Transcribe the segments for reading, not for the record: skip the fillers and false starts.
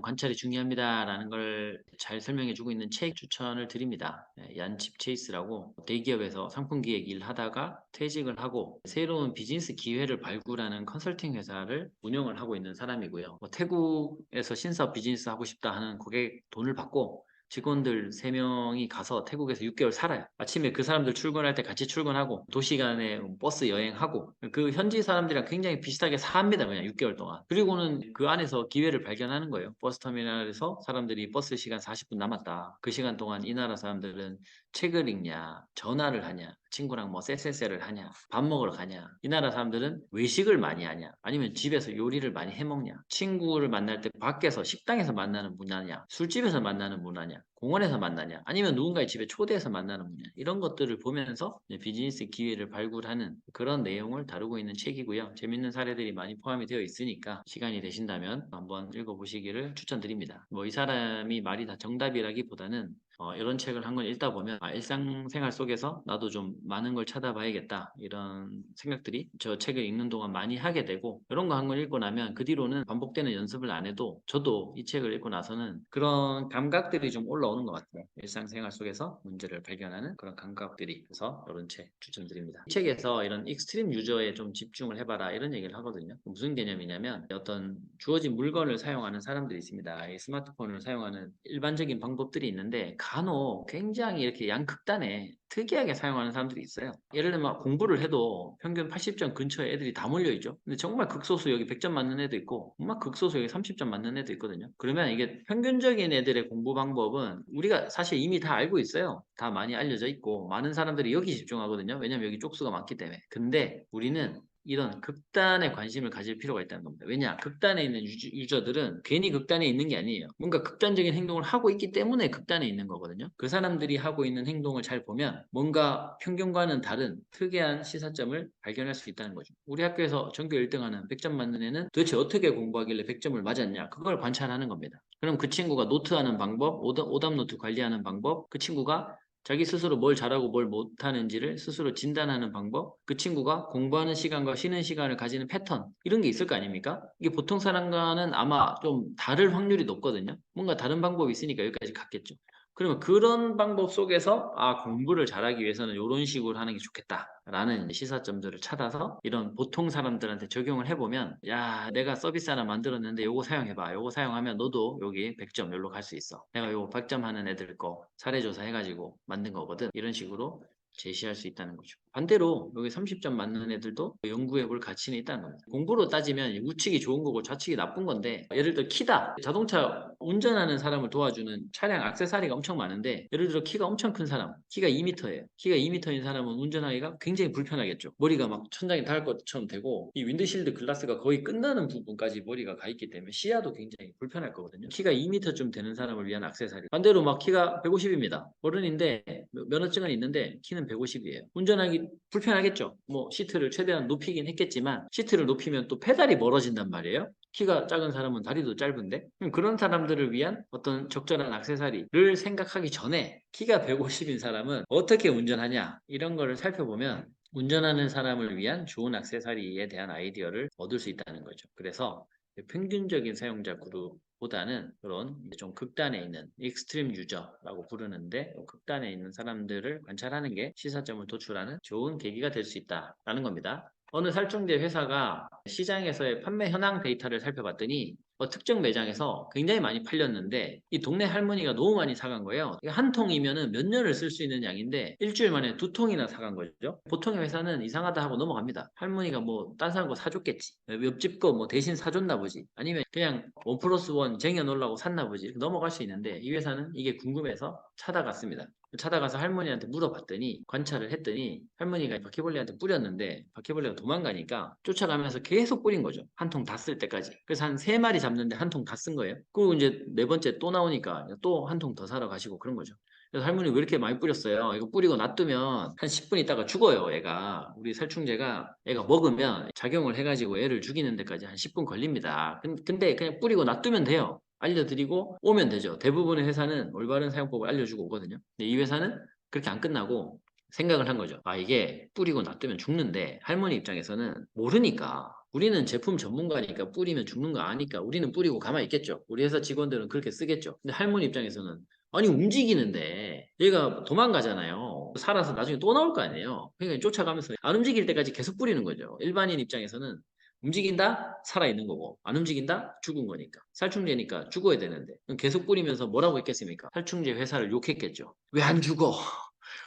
관찰이 중요합니다라는 걸 잘 설명해 주고 있는 책 추천을 드립니다. 얀칩 체이스라고 대기업에서 상품 기획 일 하다가 퇴직을 하고 새로운 비즈니스 기회를 발굴하는 컨설팅 회사를 운영을 하고 있는 사람이고요. 태국에서 신사업 비즈니스 하고 싶다 하는 고객 돈을 받고 직원들 3명이 가서 태국에서 6개월 살아요. 아침에 그 사람들 출근할 때 같이 출근하고 도시간에 버스 여행하고 그 현지 사람들이랑 굉장히 비슷하게 삽니다. 그냥 6개월 동안. 그리고는 그 안에서 기회를 발견하는 거예요. 버스터미널에서 사람들이 버스 시간 40분 남았다. 그 시간 동안 이 나라 사람들은 책을 읽냐, 전화를 하냐, 친구랑 뭐 쎄쎄쎄를 하냐, 밥 먹으러 가냐. 이 나라 사람들은 외식을 많이 하냐, 아니면 집에서 요리를 많이 해 먹냐, 친구를 만날 때 밖에서 식당에서 만나는 문화냐, 술집에서 만나는 문화냐, 공원에서 만나냐, 아니면 누군가의 집에 초대해서 만나는 문화, 이런 것들을 보면서 비즈니스 기회를 발굴하는 그런 내용을 다루고 있는 책이고요. 재밌는 사례들이 많이 포함이 되어 있으니까 시간이 되신다면 한번 읽어보시기를 추천드립니다. 뭐 이 사람이 말이 다 정답이라기보다는 이런 책을 한 권 읽다 보면 일상생활 속에서 나도 좀 많은 걸 찾아봐야겠다, 이런 생각들이 저 책을 읽는 동안 많이 하게 되고, 이런 거 한 권 읽고 나면 그 뒤로는 반복되는 연습을 안 해도 저도 이 책을 읽고 나서는 그런 감각들이 좀 올라오는 것 같아요. 일상생활 속에서 문제를 발견하는 그런 감각들이. 그래서 이런 책 추천드립니다. 이 책에서 이런 익스트림 유저에 좀 집중을 해봐라, 이런 얘기를 하거든요. 무슨 개념이냐면 어떤 주어진 물건을 사용하는 사람들이 있습니다. 이 스마트폰을 사용하는 일반적인 방법들이 있는데 간혹 굉장히 이렇게 양극단에 특이하게 사용하는 사람들이 있어요. 예를 들면 공부를 해도 평균 80점 근처에 애들이 다 몰려있죠. 근데 정말 극소수 여기 100점 맞는 애도 있고 정말 극소수 여기 30점 맞는 애도 있거든요. 그러면 이게 평균적인 애들의 공부 방법은 우리가 사실 이미 다 알고 있어요. 다 많이 알려져 있고 많은 사람들이 여기 집중하거든요. 왜냐면 여기 쪽수가 많기 때문에. 근데 우리는 이런 극단에 관심을 가질 필요가 있다는 겁니다. 왜냐? 극단에 있는 유저들은 괜히 극단에 있는 게 아니에요. 뭔가 극단적인 행동을 하고 있기 때문에 극단에 있는 거거든요. 그 사람들이 하고 있는 행동을 잘 보면 뭔가 평균과는 다른 특이한 시사점을 발견할 수 있다는 거죠. 우리 학교에서 전교 1등하는 100점 맞는 애는 도대체 어떻게 공부하길래 100점을 맞았냐? 그걸 관찰하는 겁니다. 그럼 그 친구가 노트하는 방법, 오답 노트 관리하는 방법, 그 친구가 자기 스스로 뭘 잘하고 뭘 못하는지를 스스로 진단하는 방법, 그 친구가 공부하는 시간과 쉬는 시간을 가지는 패턴, 이런 게 있을 거 아닙니까? 이게 보통 사람과는 아마 좀 다를 확률이 높거든요. 뭔가 다른 방법이 있으니까 여기까지 갔겠죠. 그러면 그런 방법 속에서 공부를 잘하기 위해서는 이런 식으로 하는 게 좋겠다라는 시사점들을 찾아서 이런 보통 사람들한테 적용을 해보면, 야, 내가 서비스 하나 만들었는데 요거 사용해봐. 요거 사용하면 너도 여기 100점 여기로 갈 수 있어. 내가 요거 100점 하는 애들 거 사례조사 해가지고 만든 거거든. 이런 식으로 제시할 수 있다는 거죠. 반대로 여기 30점 맞는 애들도 연구해 볼 가치는 있다는 겁니다. 공부로 따지면 우측이 좋은 거고 좌측이 나쁜 건데, 예를 들어 키다. 자동차 운전하는 사람을 도와주는 차량 액세서리가 엄청 많은데, 예를 들어 키가 엄청 큰 사람, 키가 2m예요. 키가 2m인 사람은 운전하기가 굉장히 불편하겠죠. 머리가 막 천장에 닿을 것처럼 되고, 이 윈드실드 글라스가 거의 끝나는 부분까지 머리가 가 있기 때문에 시야도 굉장히 불편할 거거든요. 키가 2m쯤 되는 사람을 위한 액세서리. 반대로 막 키가 150입니다. 어른인데 면허증은 있는데 키는 150이에요. 운전하기 불편하겠죠. 뭐 시트를 최대한 높이긴 했겠지만 시트를 높이면 또 페달이 멀어진단 말이에요. 키가 작은 사람은 다리도 짧은데, 그런 사람들을 위한 어떤 적절한 액세서리를 생각하기 전에 키가 150인 사람은 어떻게 운전하냐, 이런 거를 살펴보면 운전하는 사람을 위한 좋은 액세서리에 대한 아이디어를 얻을 수 있다는 거죠. 그래서 평균적인 사용자 그룹보다는 그런 좀 극단에 있는 익스트림 유저라고 부르는데, 극단에 있는 사람들을 관찰하는 게 시사점을 도출하는 좋은 계기가 될 수 있다라는 겁니다. 어느 살충제 회사가 시장에서의 판매 현황 데이터를 살펴봤더니 특정 매장에서 굉장히 많이 팔렸는데 이 동네 할머니가 너무 많이 사간 거예요. 한 통이면은 몇 년을 쓸 수 있는 양인데 일주일 만에 2통이나 사간 거죠. 보통의 회사는 이상하다 하고 넘어갑니다. 할머니가 뭐 딴 사람 거 사줬겠지. 옆집 거 뭐 대신 사줬나 보지. 아니면 그냥 원 플러스 원 쟁여놓으려고 샀나 보지. 넘어갈 수 있는데 이 회사는 이게 궁금해서 찾아갔습니다. 찾아가서 할머니한테 물어봤더니, 관찰을 했더니 할머니가 바퀴벌레한테 뿌렸는데 바퀴벌레가 도망가니까 쫓아가면서 계속 뿌린 거죠. 한 통 다 쓸 때까지. 그래서 한 3마리 잡는데 한 통 다 쓴 거예요. 그리고 이제 네 번째 또 나오니까 또 한 통 더 사러 가시고 그런 거죠. 그래서 할머니 왜 이렇게 많이 뿌렸어요? 이거 뿌리고 놔두면 한 10분 있다가 죽어요, 애가. 우리 살충제가 애가 먹으면 작용을 해가지고 애를 죽이는 데까지 한 10분 걸립니다. 근데 그냥 뿌리고 놔두면 돼요. 알려드리고 오면 되죠. 대부분의 회사는 올바른 사용법을 알려주고 오거든요. 근데 이 회사는 그렇게 안 끝나고 생각을 한 거죠. 이게 뿌리고 놔두면 죽는데 할머니 입장에서는 모르니까 우리는 제품 전문가니까 뿌리면 죽는 거 아니까 우리는 뿌리고 가만히 있겠죠. 우리 회사 직원들은 그렇게 쓰겠죠. 근데 할머니 입장에서는 아니 움직이는데 얘가 도망가잖아요. 살아서 나중에 또 나올 거 아니에요. 그러니까 쫓아가면서 안 움직일 때까지 계속 뿌리는 거죠. 일반인 입장에서는 움직인다? 살아있는 거고 안 움직인다? 죽은 거니까. 살충제니까 죽어야 되는데 그럼 계속 뿌리면서 뭐라고 했겠습니까? 살충제 회사를 욕했겠죠. 왜 안 죽어?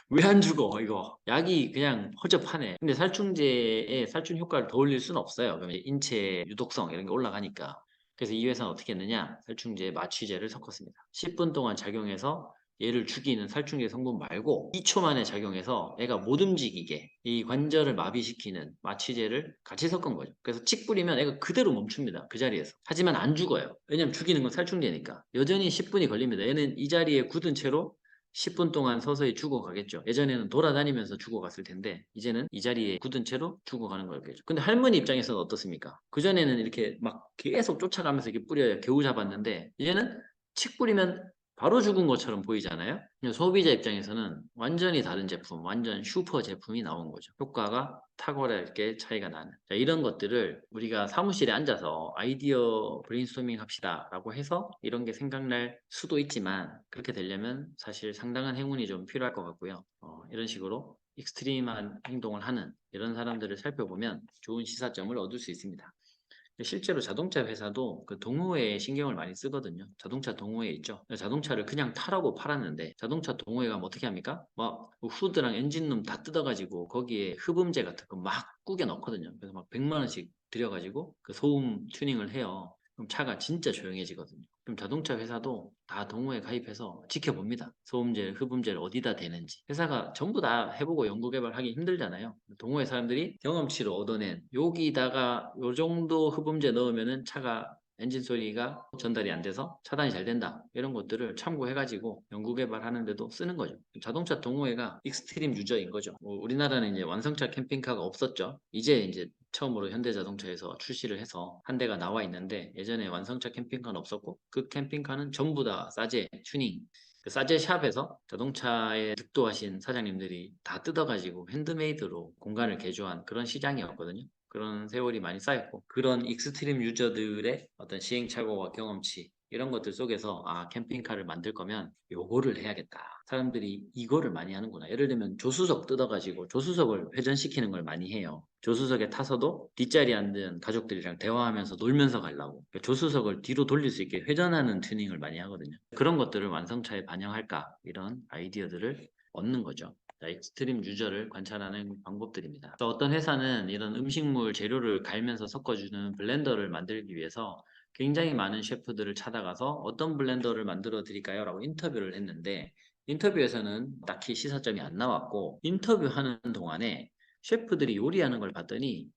왜 안 죽어 이거 약이 그냥 허접하네. 근데 살충제의 살충 효과를 더 올릴 수는 없어요. 그러면 인체 유독성 이런 게 올라가니까. 그래서 이 회사는 어떻게 했느냐, 살충제에 마취제를 섞었습니다. 10분 동안 작용해서 얘를 죽이는 살충제 성분 말고 2초 만에 작용해서 애가 못 움직이게 이 관절을 마비시키는 마취제를 같이 섞은 거죠. 그래서 칙 뿌리면 애가 그대로 멈춥니다. 그 자리에서. 하지만 안 죽어요. 왜냐면 죽이는 건 살충제니까. 여전히 10분이 걸립니다. 얘는 이 자리에 굳은 채로 10분 동안 서서히 죽어가겠죠. 예전에는 돌아다니면서 죽어갔을 텐데 이제는 이 자리에 굳은 채로 죽어가는 거겠죠. 근데 할머니 입장에서는 어떻습니까? 그전에는 이렇게 막 계속 쫓아가면서 이렇게 뿌려야 겨우 잡았는데 이제는 칙 뿌리면 바로 죽은 것처럼 보이잖아요. 소비자 입장에서는 완전히 다른 제품, 완전 슈퍼 제품이 나온 거죠. 효과가 탁월하게 차이가 나는. 자, 이런 것들을 우리가 사무실에 앉아서 아이디어 브레인스토밍 합시다 라고 해서 이런 게 생각날 수도 있지만 그렇게 되려면 사실 상당한 행운이 좀 필요할 것 같고요. 이런 식으로 익스트림한 행동을 하는 이런 사람들을 살펴보면 좋은 시사점을 얻을 수 있습니다. 실제로 자동차 회사도 그 동호회에 신경을 많이 쓰거든요. 자동차 동호회 있죠. 자동차를 그냥 타라고 팔았는데 자동차 동호회가 뭐 어떻게 합니까? 막 후드랑 엔진룸 다 뜯어가지고 거기에 흡음재 같은 거 막 꾸겨 넣거든요. 그래서 막 100만 원씩 들여가지고 그 소음 튜닝을 해요. 그럼 차가 진짜 조용해지거든요. 그럼 자동차 회사도 다 동호회 가입해서 지켜봅니다. 소음재, 흡음재를 어디다 대는지. 회사가 전부 다 해보고 연구개발하기 힘들잖아요. 동호회 사람들이 경험치로 얻어낸 여기다가 요 정도 흡음재 넣으면은 차가 엔진 소리가 전달이 안 돼서 차단이 잘 된다. 이런 것들을 참고해가지고 연구개발하는데도 쓰는 거죠. 자동차 동호회가 익스트림 유저인 거죠. 우리나라는 이제 완성차 캠핑카가 없었죠. 이제 처음으로 현대자동차에서 출시를 해서 한 대가 나와 있는데 예전에 완성차 캠핑카는 없었고 그 캠핑카는 전부 다 싸제 튜닝 그 싸제 샵에서 자동차에 득도하신 사장님들이 다 뜯어가지고 핸드메이드로 공간을 개조한 그런 시장이었거든요. 그런 세월이 많이 쌓였고 그런 익스트림 유저들의 어떤 시행착오와 경험치 이런 것들 속에서 아 캠핑카를 만들 거면 요거를 해야겠다. 사람들이 이거를 많이 하는구나. 예를 들면 조수석 뜯어가지고 조수석을 회전시키는 걸 많이 해요. 조수석에 타서도 뒷자리에 앉은 가족들이랑 대화하면서 놀면서 가려고 조수석을 뒤로 돌릴 수 있게 회전하는 튜닝을 많이 하거든요. 그런 것들을 완성차에 반영할까 이런 아이디어들을 얻는 거죠. 자, 익스트림 유저를 관찰하는 방법들입니다. 또 어떤 회사는 이런 음식물 재료를 갈면서 섞어주는 블렌더를 만들기 위해서 굉장히 많은 셰프들을 찾아가서 어떤 블렌더를 만들어 드릴까요? 라고 인터뷰를 했는데 인터뷰에서는 딱히 시사점이 안 나왔고 인터뷰하는 동안에 셰프들이 요리하는 걸 봤더니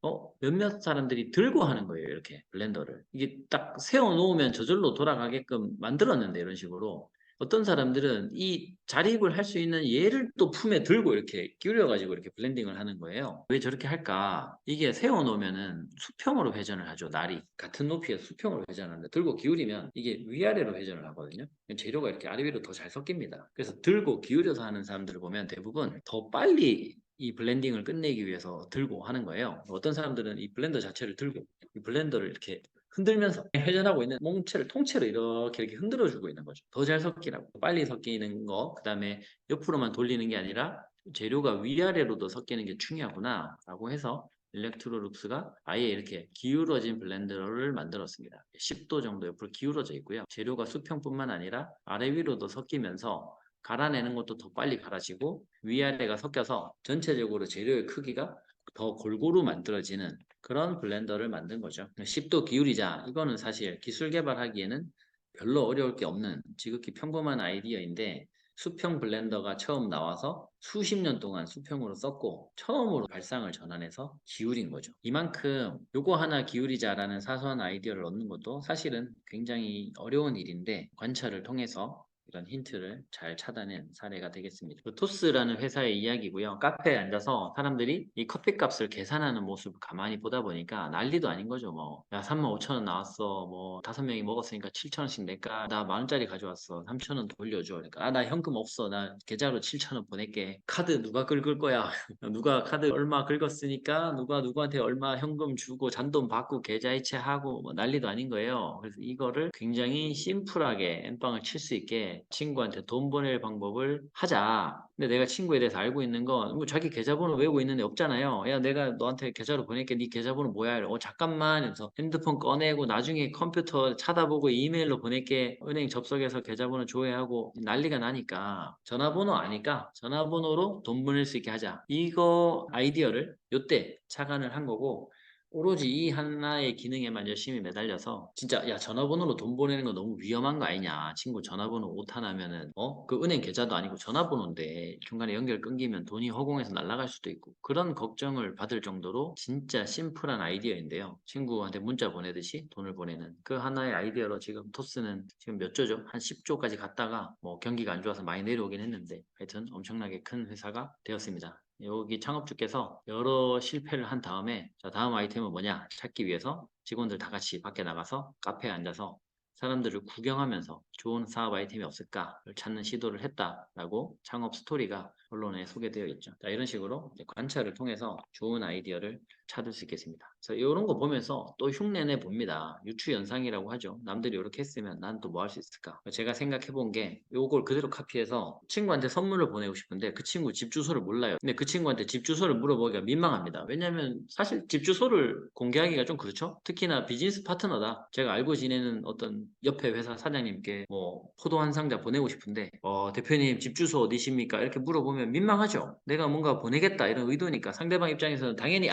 몇몇 사람들이 들고 하는 거예요. 이렇게 블렌더를. 이게 딱 세워 놓으면 저절로 돌아가게끔 만들었는데 이런 식으로 어떤 사람들은 이 자립을 할 수 있는 얘를 또 품에 들고 이렇게 기울여가지고 이렇게 블렌딩을 하는 거예요. 왜 저렇게 할까? 이게 세워놓으면은 수평으로 회전을 하죠. 날이 같은 높이의 수평으로 회전하는데 들고 기울이면 이게 위아래로 회전을 하거든요. 재료가 이렇게 아래 위로 더 잘 섞입니다. 그래서 들고 기울여서 하는 사람들을 보면 대부분 더 빨리 이 블렌딩을 끝내기 위해서 들고 하는 거예요. 어떤 사람들은 이 블렌더 자체를 들고 이 블렌더를 이렇게 흔들면서 회전하고 있는 몽체를 통째로 이렇게 흔들어주고 있는 거죠. 더 잘 섞이라고. 빨리 섞이는 거, 그 다음에 옆으로만 돌리는 게 아니라 재료가 위아래로도 섞이는 게 중요하구나 라고 해서 일렉트로룩스가 아예 이렇게 기울어진 블렌더를 만들었습니다. 10도 정도 옆으로 기울어져 있고요. 재료가 수평뿐만 아니라 아래 위로도 섞이면서 갈아내는 것도 더 빨리 갈아지고 위아래가 섞여서 전체적으로 재료의 크기가 더 골고루 만들어지는 그런 블렌더를 만든 거죠. 10도 기울이자 이거는 사실 기술 개발하기에는 별로 어려울 게 없는 지극히 평범한 아이디어인데 수평 블렌더가 처음 나와서 수십 년 동안 수평으로 썼고 처음으로 발상을 전환해서 기울인 거죠. 이만큼 요거 하나 기울이자라는 사소한 아이디어를 얻는 것도 사실은 굉장히 어려운 일인데 관찰을 통해서 이런 힌트를 잘 찾아낸 사례가 되겠습니다. 그 토스라는 회사의 이야기고요. 카페에 앉아서 사람들이 이 커피값을 계산하는 모습을 가만히 보다 보니까 난리도 아닌 거죠. 뭐, 야, 35,000원 나왔어. 뭐, 5명이 먹었으니까 7,000원씩 낼까? 나 10,000원짜리 가져왔어. 3,000원 돌려줘. 그러니까, 아, 나 현금 없어. 나 계좌로 7,000원 보낼게. 카드 누가 긁을 거야? 누가 카드 얼마 긁었으니까 누가 누구한테 얼마 현금 주고 잔돈 받고 계좌 이체하고 뭐 난리도 아닌 거예요. 그래서 이거를 굉장히 심플하게 엠빵을 칠 수 있게 친구한테 돈 보낼 방법을 하자. 근데 내가 친구에 대해서 알고 있는 건 뭐 자기 계좌번호 외우고 있는 애 없잖아요. 야, 내가 너한테 계좌로 보낼게. 네 계좌번호 뭐야? 잠깐만. 그래서 핸드폰 꺼내고 나중에 컴퓨터 찾아보고 이메일로 보낼게. 은행 접속해서 계좌번호 조회하고 난리가 나니까 전화번호 아니까 전화번호로 돈 보낼 수 있게 하자. 이거 아이디어를 요때 착안을 한 거고 오로지 이 하나의 기능에만 열심히 매달려서 진짜 야 전화번호로 돈 보내는 거 너무 위험한 거 아니냐. 친구 전화번호 오타나면은 그 은행 계좌도 아니고 전화번호인데 중간에 연결 끊기면 돈이 허공에서 날아갈 수도 있고 그런 걱정을 받을 정도로 진짜 심플한 아이디어인데요. 친구한테 문자 보내듯이 돈을 보내는 그 하나의 아이디어로 지금 토스는 지금 몇 조죠? 한 10조까지 갔다가 뭐 경기가 안 좋아서 많이 내려오긴 했는데 하여튼 엄청나게 큰 회사가 되었습니다. 여기 창업주께서 여러 실패를 한 다음에 자 다음 아이템은 뭐냐 찾기 위해서 직원들 다 같이 밖에 나가서 카페에 앉아서 사람들을 구경하면서 좋은 사업 아이템이 없을까를 찾는 시도를 했다라고 창업 스토리가 언론에 소개되어 있죠. 자, 이런 식으로 관찰을 통해서 좋은 아이디어를 찾을 수 있겠습니다. 그래서 이런 거 보면서 또 흉내내 봅니다. 유추연상이라고 하죠. 남들이 이렇게 했으면 난 또 뭐 할 수 있을까? 제가 생각해 본 게 이걸 그대로 카피해서 친구한테 선물을 보내고 싶은데 그 친구 집 주소를 몰라요. 근데 그 친구한테 집 주소를 물어보기가 민망합니다. 왜냐하면 사실 집 주소를 공개하기가 좀 그렇죠. 특히나 비즈니스 파트너다. 제가 알고 지내는 어떤 옆에 회사 사장님께 뭐 포도 한 상자 보내고 싶은데 대표님 집 주소 어디십니까? 이렇게 물어보면 민망하죠. 내가 뭔가 보내겠다 이런 의도니까 상대방 입장에서는 당연히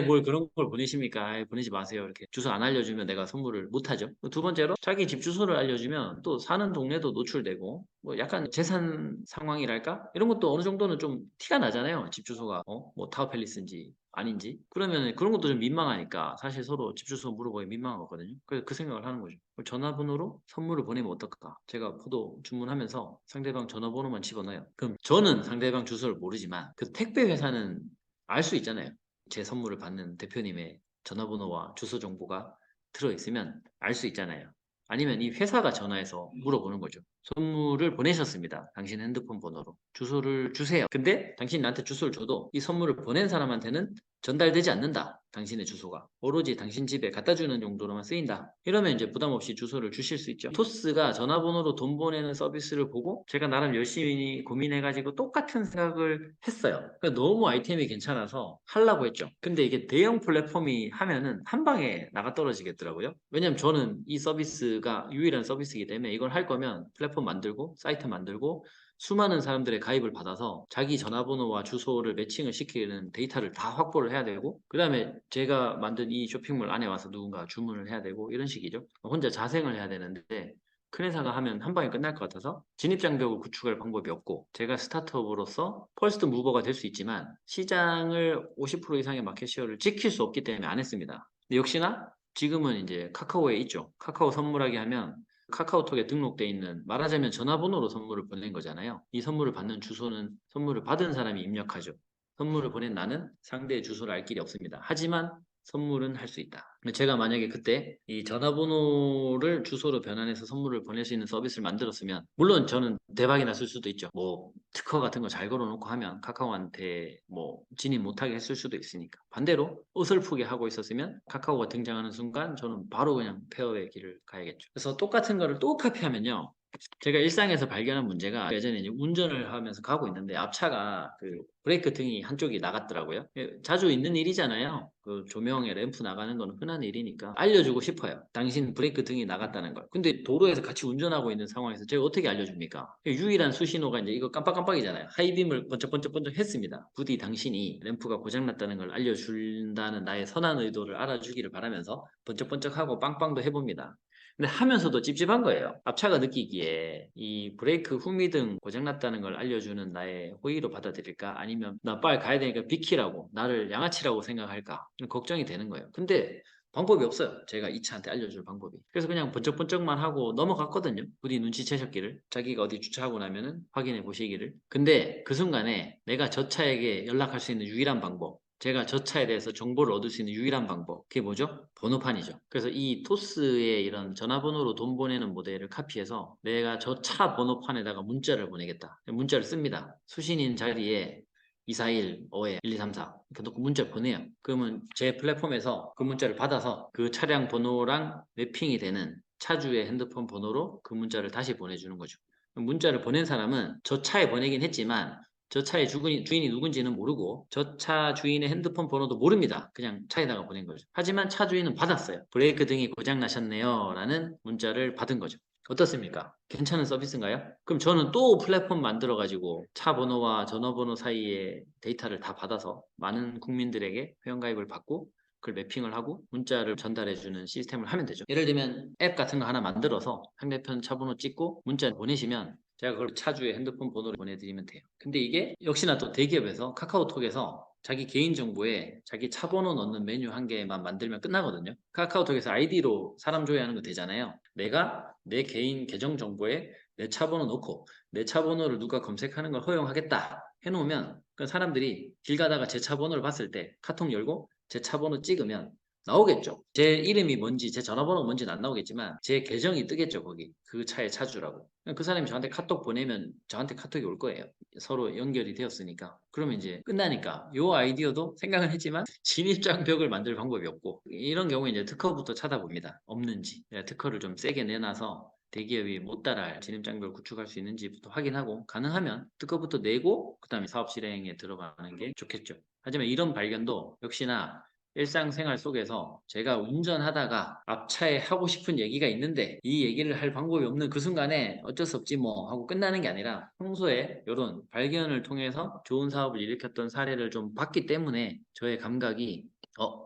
뭘 그런 걸 보내십니까? 보내지 마세요. 이렇게 주소 안 알려주면 내가 선물을 못 하죠. 두 번째로 자기 집 주소를 알려주면 또 사는 동네도 노출되고 뭐 약간 재산 상황이랄까? 이런 것도 어느 정도는 좀 티가 나잖아요. 집 주소가 뭐 타워팰리스인지 아닌지. 그러면 그런 것도 좀 민망하니까 사실 서로 집 주소 물어보기 민망한 거거든요. 그래서 그 생각을 하는 거죠. 전화번호로 선물을 보내면 어떨까? 제가 포도 주문하면서 상대방 전화번호만 집어넣어요. 그럼 저는 상대방 주소를 모르지만 그 택배 회사는 알 수 있잖아요. 제 선물을 받는 대표님의 전화번호와 주소 정보가 들어있으면 알 수 있잖아요. 아니면 이 회사가 전화해서 물어보는 거죠. 선물을 보내셨습니다. 당신 핸드폰 번호로. 주소를 주세요. 근데 당신이 나한테 주소를 줘도 이 선물을 보낸 사람한테는 전달되지 않는다. 당신의 주소가. 오로지 당신 집에 갖다 주는 정도로만 쓰인다. 이러면 이제 부담 없이 주소를 주실 수 있죠. 토스가 전화번호로 돈 보내는 서비스를 보고 제가 나름 열심히 고민해가지고 똑같은 생각을 했어요. 그러니까 너무 아이템이 괜찮아서 하려고 했죠. 근데 이게 대형 플랫폼이 하면은 한 방에 나가 떨어지겠더라고요. 왜냐면 저는 이 서비스가 유일한 서비스이기 때문에 이걸 할 거면 플랫폼 만들고 사이트 만들고 수많은 사람들의 가입을 받아서 자기 전화번호와 주소를 매칭을 시키는 데이터를 다 확보를 해야 되고 그 다음에 제가 만든 이 쇼핑몰 안에 와서 누군가 주문을 해야 되고 이런 식이죠. 혼자 자생을 해야 되는데 큰 회사가 하면 한 방에 끝날 것 같아서 진입장벽을 구축할 방법이 없고 제가 스타트업으로서 퍼스트 무버가 될 수 있지만 시장을 50% 이상의 마켓시어를 지킬 수 없기 때문에 안 했습니다. 근데 역시나 지금은 이제 카카오에 있죠. 카카오 선물하기 하면 카카오톡에 등록돼 있는 말하자면 전화번호로 선물을 보낸 거잖아요. 이 선물을 받는 주소는 선물을 받은 사람이 입력하죠. 선물을 보낸 나는 상대의 주소를 알 길이 없습니다. 하지만 선물은 할 수 있다. 제가 만약에 그때 이 전화번호를 주소로 변환해서 선물을 보낼 수 있는 서비스를 만들었으면 물론 저는 대박이 났을 수도 있죠. 뭐 특허 같은 거 잘 걸어놓고 하면 카카오한테 뭐 진입 못하게 했을 수도 있으니까. 반대로 어설프게 하고 있었으면 카카오가 등장하는 순간 저는 바로 그냥 폐업의 길을 가야겠죠. 그래서 똑같은 거를 또 카피하면요. 제가 일상에서 발견한 문제가 예전에 이제 운전을 하면서 가고 있는데 앞차가 그 브레이크 등이 한쪽이 나갔더라고요. 자주 있는 일이잖아요. 그 조명에 램프 나가는 건 흔한 일이니까 알려주고 싶어요. 당신 브레이크 등이 나갔다는 걸. 근데 도로에서 같이 운전하고 있는 상황에서 제가 어떻게 알려줍니까? 유일한 수신호가 이제 이거 깜빡깜빡이잖아요. 하이빔을 번쩍번쩍번쩍 했습니다. 부디 당신이 램프가 고장났다는 걸 알려준다는 나의 선한 의도를 알아주기를 바라면서 번쩍번쩍하고 빵빵도 해봅니다. 근데 하면서도 찝찝한 거예요. 앞차가 느끼기에 이 브레이크 후미등 고장났다는 걸 알려주는 나의 호의로 받아들일까? 아니면 나 빨리 가야 되니까 비키라고 나를 양아치라고 생각할까? 걱정이 되는 거예요. 근데 방법이 없어요. 제가 이 차한테 알려줄 방법이. 그래서 그냥 번쩍번쩍만 하고 넘어갔거든요. 부디 눈치채셨기를. 자기가 어디 주차하고 나면은 확인해 보시기를. 근데 그 순간에 내가 저 차에게 연락할 수 있는 유일한 방법, 제가 저 차에 대해서 정보를 얻을 수 있는 유일한 방법, 그게 뭐죠? 번호판이죠. 그래서 이 토스의 이런 전화번호로 돈 보내는 모델을 카피해서 내가 저 차 번호판에다가 문자를 보내겠다. 문자를 씁니다. 수신인 자리에 241, 5에 1234 이렇게 넣고 문자를 보내요. 그러면 제 플랫폼에서 그 문자를 받아서 그 차량 번호랑 매핑이 되는 차주의 핸드폰 번호로 그 문자를 다시 보내주는 거죠. 문자를 보낸 사람은 저 차에 보내긴 했지만 저 차의 주인이 누군지는 모르고 저 차 주인의 핸드폰 번호도 모릅니다. 그냥 차에다가 보낸 거죠. 하지만 차 주인은 받았어요. 브레이크 등이 고장 나셨네요. 라는 문자를 받은 거죠. 어떻습니까? 괜찮은 서비스인가요? 그럼 저는 또 플랫폼 만들어가지고 차 번호와 전화번호 사이에 데이터를 다 받아서 많은 국민들에게 회원가입을 받고 그걸 매핑을 하고 문자를 전달해주는 시스템을 하면 되죠. 예를 들면 앱 같은 거 하나 만들어서 상대편 차 번호 찍고 문자 보내시면 제가 그걸 차주의 핸드폰 번호를 보내드리면 돼요. 근데 이게 역시나 또 대기업에서 카카오톡에서 자기 개인정보에 자기 차 번호 넣는 메뉴 한 개만 만들면 끝나거든요. 카카오톡에서 아이디로 사람 조회하는 거 되잖아요. 내가 내 개인 계정 정보에 내 차 번호 넣고 내 차 번호를 누가 검색하는 걸 허용하겠다 해놓으면 그 사람들이 길 가다가 제 차 번호를 봤을 때 카톡 열고 제 차 번호 찍으면 나오겠죠. 제 이름이 뭔지 제 전화번호가 뭔지는 안 나오겠지만 제 계정이 뜨겠죠. 거기 그 차의 차주라고. 그 사람이 저한테 카톡 보내면 저한테 카톡이 올 거예요. 서로 연결이 되었으니까. 그러면 이제 끝나니까 요 아이디어도 생각은 했지만 진입장벽을 만들 방법이 없고 이런 경우에 이제 특허부터 찾아봅니다. 없는지. 특허를 좀 세게 내놔서 대기업이 못 따라할 진입장벽을 구축할 수 있는지부터 확인하고 가능하면 특허부터 내고 그다음에 사업 실행에 들어가는 게 좋겠죠. 하지만 이런 발견도 역시나 일상생활 속에서 제가 운전하다가 앞차에 하고 싶은 얘기가 있는데 이 얘기를 할 방법이 없는 그 순간에 어쩔 수 없지 뭐 하고 끝나는 게 아니라 평소에 이런 발견을 통해서 좋은 사업을 일으켰던 사례를 좀 봤기 때문에 저의 감각이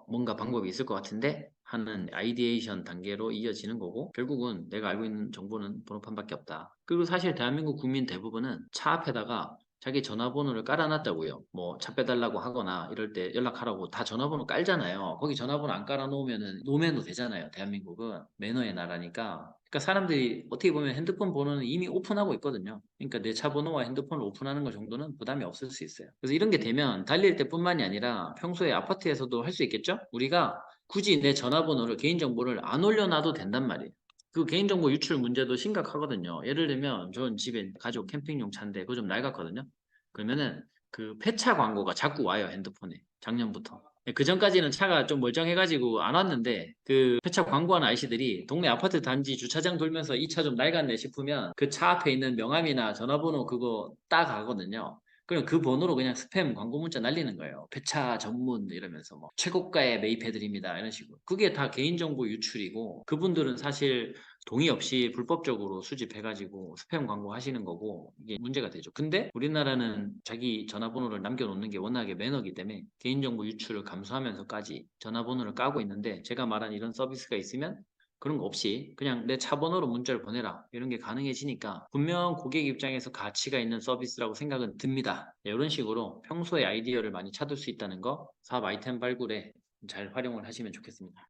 뭔가 방법이 있을 것 같은데 하는 아이디에이션 단계로 이어지는 거고 결국은 내가 알고 있는 정보는 번호판밖에 없다. 그리고 사실 대한민국 국민 대부분은 차 앞에다가 자기 전화번호를 깔아놨다고요. 뭐 차 빼달라고 하거나 이럴 때 연락하라고 다 전화번호 깔잖아요. 거기 전화번호 안 깔아놓으면은 노매너 되잖아요. 대한민국은 매너의 나라니까. 그러니까 사람들이 어떻게 보면 핸드폰 번호는 이미 오픈하고 있거든요. 그러니까 내 차 번호와 핸드폰을 오픈하는 것 정도는 부담이 없을 수 있어요. 그래서 이런 게 되면 달릴 때뿐만이 아니라 평소에 아파트에서도 할 수 있겠죠? 우리가 굳이 내 전화번호를 개인정보를 안 올려놔도 된단 말이에요. 그 개인정보 유출 문제도 심각하거든요. 예를 들면 전 집에 가족 캠핑용 차인데 그거 좀 낡았거든요. 그러면은 그 폐차 광고가 자꾸 와요 핸드폰에 작년부터. 그 전까지는 차가 좀 멀쩡해가지고 안 왔는데 그 폐차 광고하는 아저씨들이 동네 아파트 단지 주차장 돌면서 이 차 좀 낡았네 싶으면 그 차 앞에 있는 명함이나 전화번호 그거 따가거든요. 그럼 그 번호로 그냥 스팸 광고 문자 날리는 거예요. 폐차 전문 이러면서 뭐 최고가에 매입해드립니다 이런 식으로. 그게 다 개인정보 유출이고 그분들은 사실 동의 없이 불법적으로 수집해가지고 스팸 광고 하시는 거고 이게 문제가 되죠. 근데 우리나라는 자기 전화번호를 남겨놓는 게 워낙에 매너기 때문에 개인정보 유출을 감수하면서까지 전화번호를 까고 있는데 제가 말한 이런 서비스가 있으면 그런 거 없이 그냥 내 차 번호로 문자를 보내라 이런 게 가능해지니까 분명 고객 입장에서 가치가 있는 서비스라고 생각은 듭니다. 이런 식으로 평소에 아이디어를 많이 찾을 수 있다는 거 사업 아이템 발굴에 잘 활용을 하시면 좋겠습니다.